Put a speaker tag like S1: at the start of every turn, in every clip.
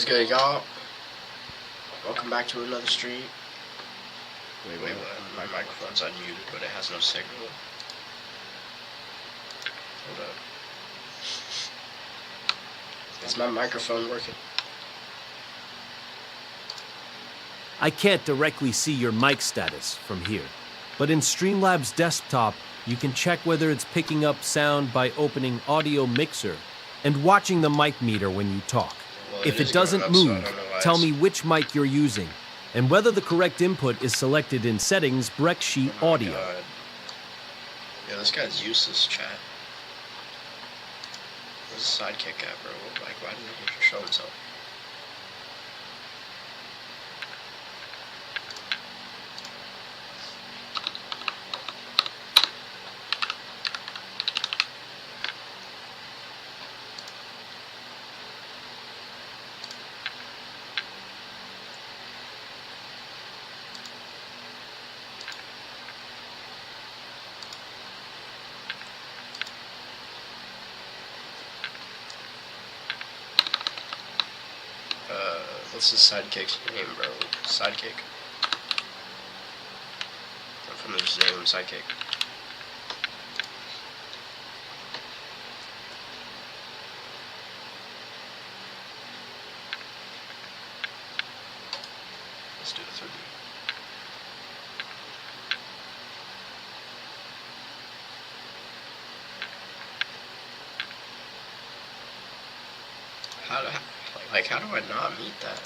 S1: What's good, y'all? Welcome back to another stream.
S2: Wait, my microphone's unmuted, but it has no signal. Hold up.
S1: Is my microphone working?
S3: I can't directly see your mic status from here, but in Streamlabs desktop, you can check whether it's picking up sound by opening Audio Mixer and watching the mic meter when you talk.
S2: Well,
S3: If it doesn't move, tell me which mic you're using and whether the correct input is selected in Settings Breaksheet Audio.
S2: God. Yeah, this guy's useless, chat. Where's the sidekick at, bro? Like, why didn't he show himself? What's his sidekick's name, bro? Sidekick? I'm from just name him Sidekick. Let's do the 3D. How do I not meet that?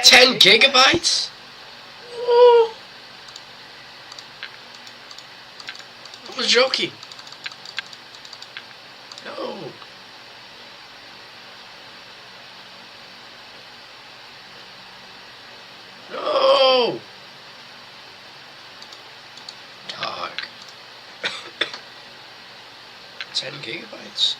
S2: $10 gigabytes? Ooh. I was joking. No. No. Dog. 10 gigabytes.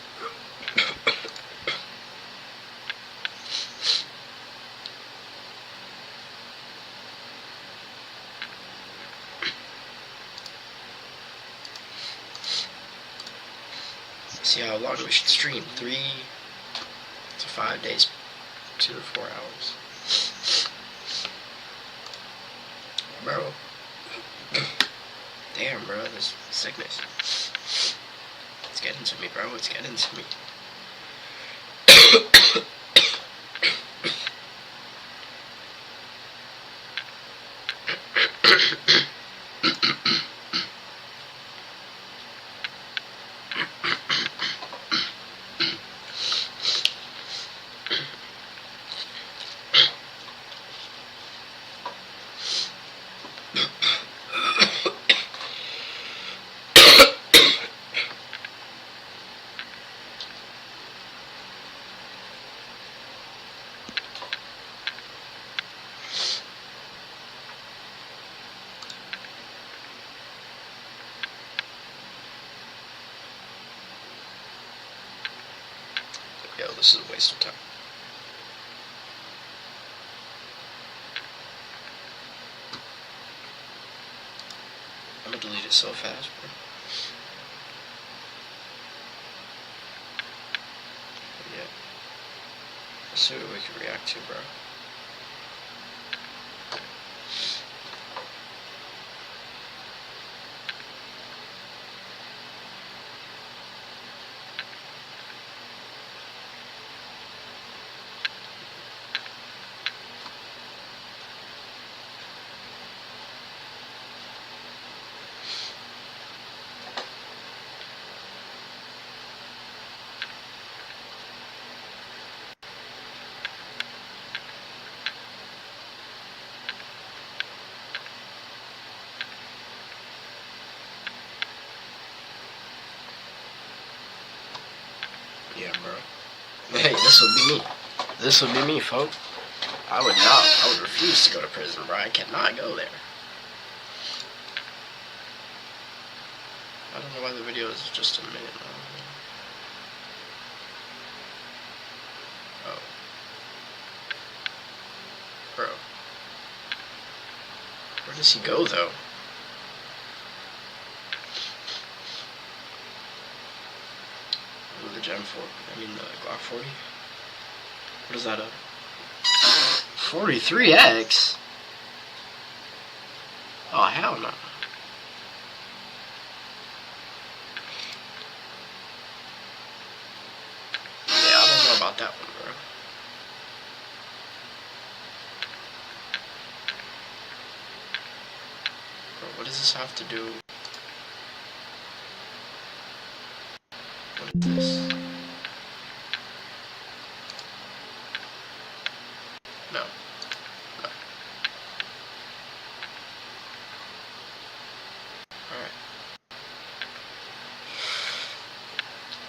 S2: See how long we should stream. 3 to 5 days, 2 to 4 hours. Bro. Damn, bro, this sickness. It's getting to me, bro. It's getting to me. Yo, this is a waste of time. I'm gonna delete it so fast, bro. Yeah. Let's see what we can react to, bro. Yeah, bro. Hey, this will be me. This will be me, folks. I would not. I would refuse to go to prison, bro. I cannot go there. I don't know why the video is just a minute long. Oh. Bro. Where does he go, though? What the Gem 4? I mean, the Glock 40? What is that, 43X? Oh, hell no. Yeah, I don't know about that one, bro. Bro, what does this have to do? What is this? No. No.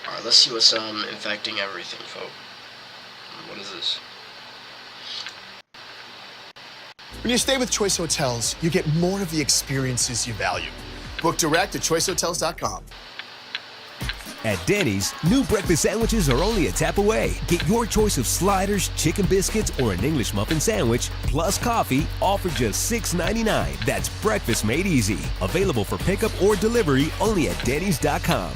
S2: Alright, let's see what's infecting everything, folks. What is this?
S4: When you stay with Choice Hotels, you get more of the experiences you value. Book direct at choicehotels.com.
S5: At Denny's, new breakfast sandwiches are only a tap away. Get your choice of sliders, chicken biscuits, or an English muffin sandwich, plus coffee, all for just $6.99. That's breakfast made easy. Available for pickup or delivery only at Denny's.com.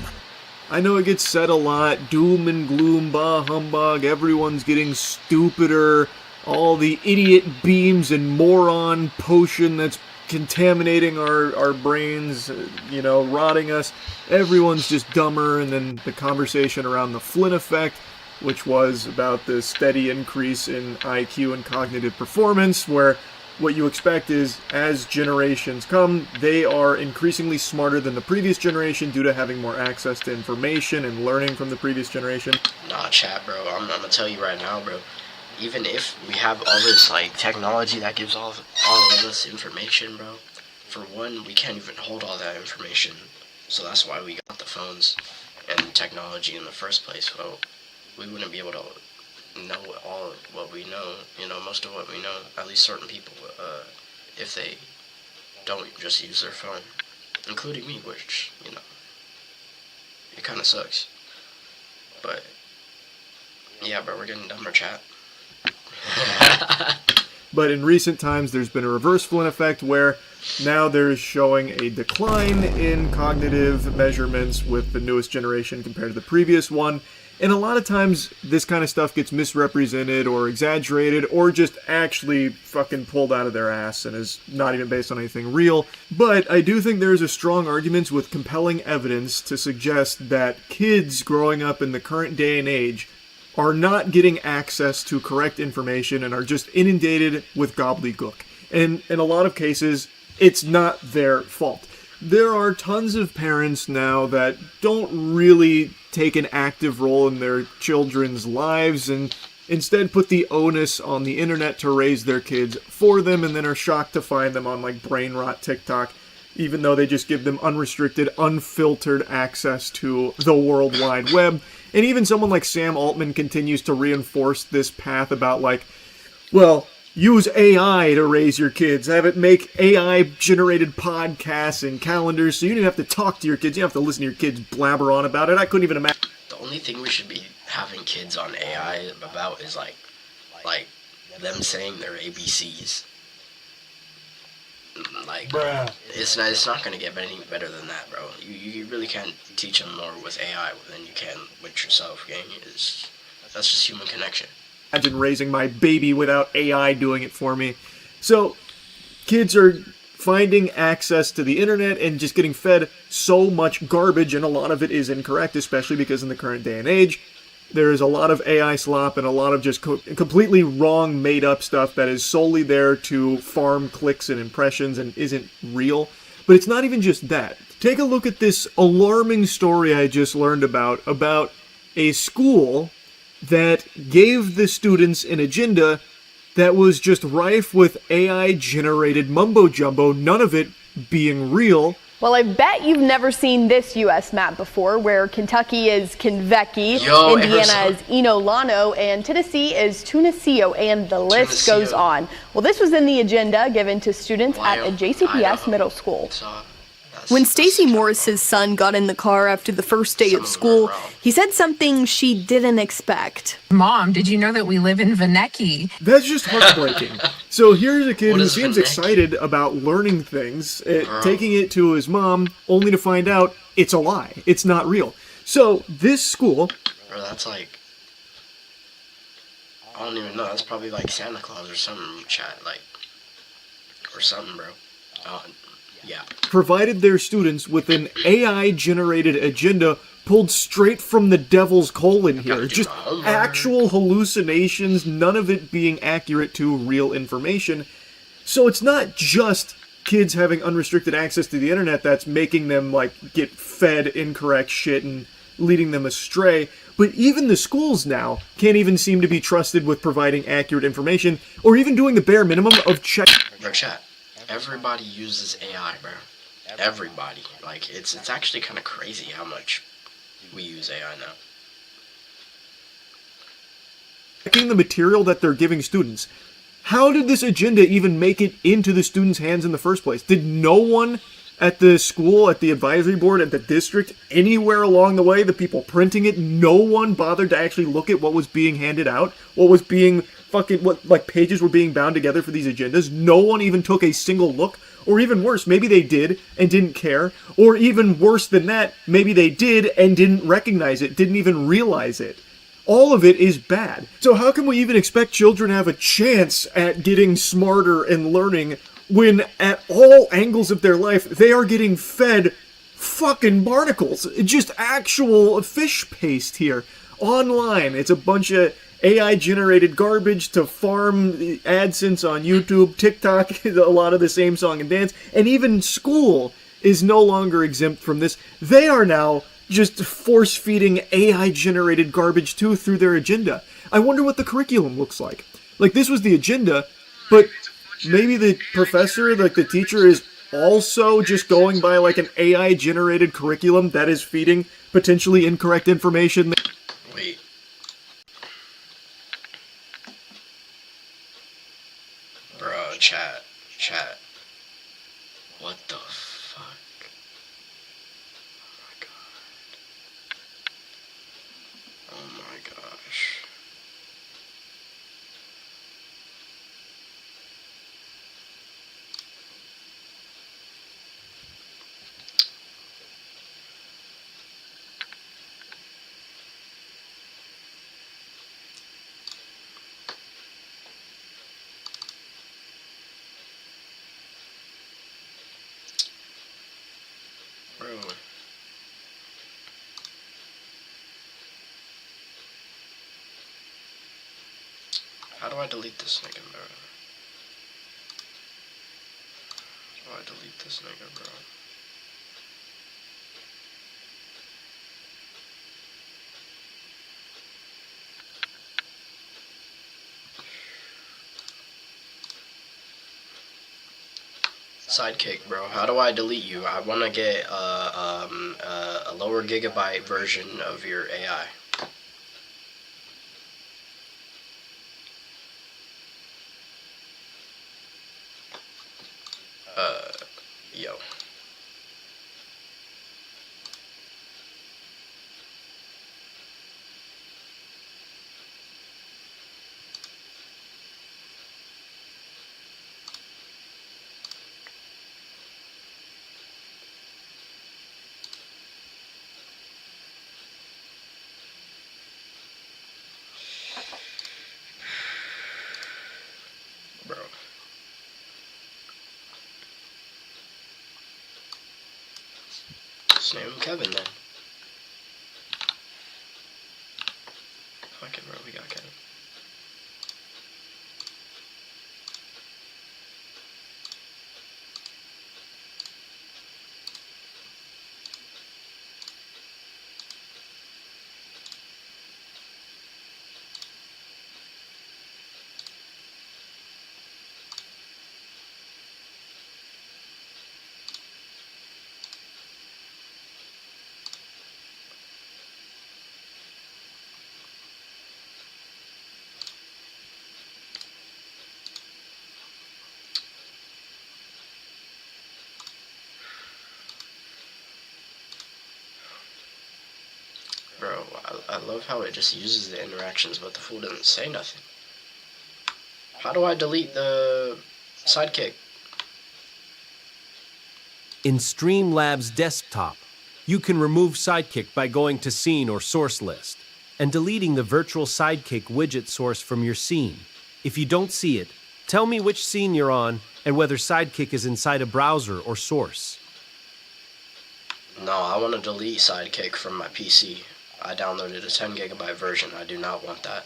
S6: I know it gets said a lot, doom and gloom, bah humbug, everyone's getting stupider, all the idiot beams and moron potion that's contaminating our brains, rotting us. Everyone's just dumber, and then the conversation around the Flynn effect, which was about the steady increase in IQ and cognitive performance, where what you expect is, as generations come, they are increasingly smarter than the previous generation due to having more access to information and learning from the previous generation.
S2: Nah, chat, bro. I'm gonna tell you right now, bro. Even if we have all this, technology that gives all of us information, bro, for one, we can't even hold all that information. So that's why we got the phones and technology in the first place. Well, we wouldn't be able to know all of what we know, most of what we know, at least certain people, if they don't just use their phone, including me, which, it kind of sucks. But, yeah, bro, we're getting dumber, chat.
S6: But in recent times, there's been a reverse Flynn effect where now there's showing a decline in cognitive measurements with the newest generation compared to the previous one. And a lot of times, this kind of stuff gets misrepresented or exaggerated or just actually fucking pulled out of their ass and is not even based on anything real. But I do think there's a strong argument with compelling evidence to suggest that kids growing up in the current day and age are not getting access to correct information and are just inundated with gobbledygook. And in a lot of cases, it's not their fault. There are tons of parents now that don't really take an active role in their children's lives and instead put the onus on the internet to raise their kids for them, and then are shocked to find them on brain rot TikTok, even though they just give them unrestricted, unfiltered access to the World Wide Web. And even someone like Sam Altman continues to reinforce this path about use AI to raise your kids. Have it make AI-generated podcasts and calendars so you don't have to talk to your kids. You don't have to listen to your kids blabber on about it. I couldn't even imagine.
S2: The only thing we should be having kids on AI about is, like them saying their ABCs.
S4: Bruh.
S2: It's not gonna get any better than that, bro. You really can't teach them more with AI than you can with yourself, gang. That's just human connection.
S6: Imagine raising my baby without AI doing it for me. So, kids are finding access to the internet and just getting fed so much garbage, and a lot of it is incorrect, especially because in the current day and age, there is a lot of AI slop and a lot of just completely wrong, made-up stuff that is solely there to farm clicks and impressions and isn't real. But it's not even just that. Take a look at this alarming story I just learned about a school that gave the students an agenda that was just rife with AI-generated mumbo-jumbo, none of it being real,
S7: Well, I bet you've never seen this U.S. map before, where Kentucky is Kentucky,
S2: Yo,
S7: Indiana is Enolano, and Tennessee is Tunisio, and the list goes on. Well, this was in the agenda given to students at a JCPS middle school.
S8: When Stacy Morris's son got in the car after the first day of school, he said something she didn't expect.
S9: Mom, did you know that we live in Vanecki?
S6: That's just heartbreaking. So here's a kid who seems
S2: Vanecki?
S6: excited about learning things, taking it to his mom, only to find out it's a lie. It's not real. So this school...
S2: Bro, that's like... I don't even know. That's probably like Santa Claus or something, chat. Like... Or something, bro. Yeah.
S6: Provided their students with an AI-generated agenda pulled straight from the devil's colon here. Just actual hallucinations, none of it being accurate to real information. So it's not just kids having unrestricted access to the internet that's making them, like, get fed incorrect shit and leading them astray. But even the schools now can't even seem to be trusted with providing accurate information, or even doing the bare minimum of check.
S2: Bro, chat. Everybody uses AI, bro. Everybody. Like, it's actually kind of crazy how much we use AI now.
S6: Checking the material that they're giving students. How did this agenda even make it into the students' hands in the first place? Did no one at the school, at the advisory board, at the district, anywhere along the way, the people printing it, no one bothered to actually look at what was being handed out? What was being what, like, pages were being bound together for these agendas? No one even took a single look? Or even worse, maybe they did and didn't care. Or even worse than that, maybe they did and didn't recognize it, didn't even realize it. All of it is bad. So how can we even expect children to have a chance at getting smarter and learning when at all angles of their life they are getting fed fucking barnacles? Just actual fish paste here. Online, it's a bunch of AI-generated garbage to farm AdSense on YouTube, TikTok, a lot of the same song and dance, and even school is no longer exempt from this. They are now just force-feeding AI-generated garbage too through their agenda. I wonder what the curriculum looks like. Like, this was the agenda, but maybe the professor, like the teacher, is also just going by like an AI-generated curriculum that is feeding potentially incorrect information.
S2: Wait. Bro, chat. What the fuck? Oh my gosh. Bro. How do I delete this nigga, bro? How do I delete this nigga, bro? Sidekick, bro. How do I delete you? I want to get a lower gigabyte version of your AI. Yo. Bro. Let's name him Kevin then. Fuck it, bro, we got Kevin. Bro, I love how it just uses the interactions, but the fool doesn't say nothing. How do I delete the sidekick?
S3: In Streamlabs Desktop, you can remove Sidekick by going to Scene or Source List and deleting the virtual Sidekick widget source from your scene. If you don't see it, tell me which scene you're on and whether Sidekick is inside a browser or source.
S2: No, I want to delete Sidekick from my PC. I downloaded a 10 gigabyte version. I do not want that.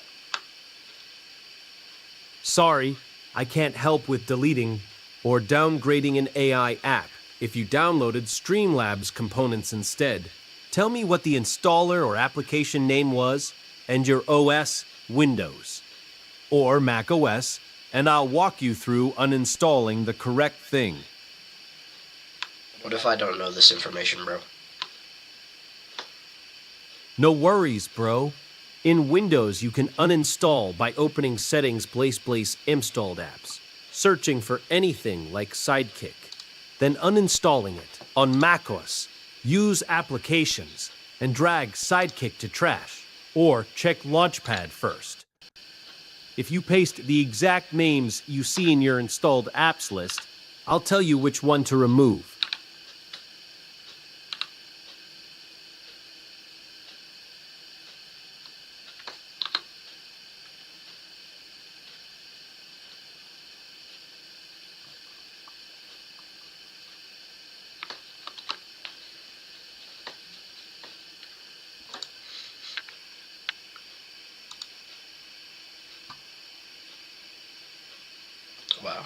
S3: Sorry, I can't help with deleting or downgrading an AI app if you downloaded Streamlabs components instead. Tell me what the installer or application name was and your OS, Windows, or Mac OS, and I'll walk you through uninstalling the correct thing.
S2: What if I don't know this information, bro?
S3: No worries, bro. In Windows, you can uninstall by opening Settings Blaze installed apps, searching for anything like Sidekick, then uninstalling it. On macOS, use Applications and drag Sidekick to trash, or check Launchpad first. If you paste the exact names you see in your installed apps list, I'll tell you which one to remove.
S2: Wow.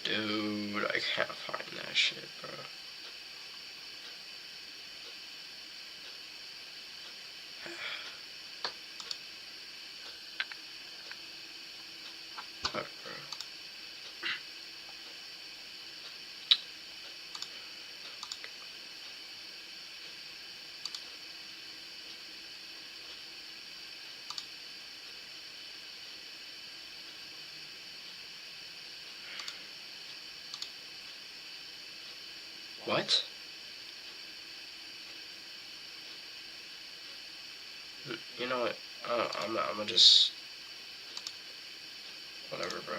S2: Dude, I can't find that shit, bro. Fuck, bro. What? You know what? I'm gonna just... Whatever, bro.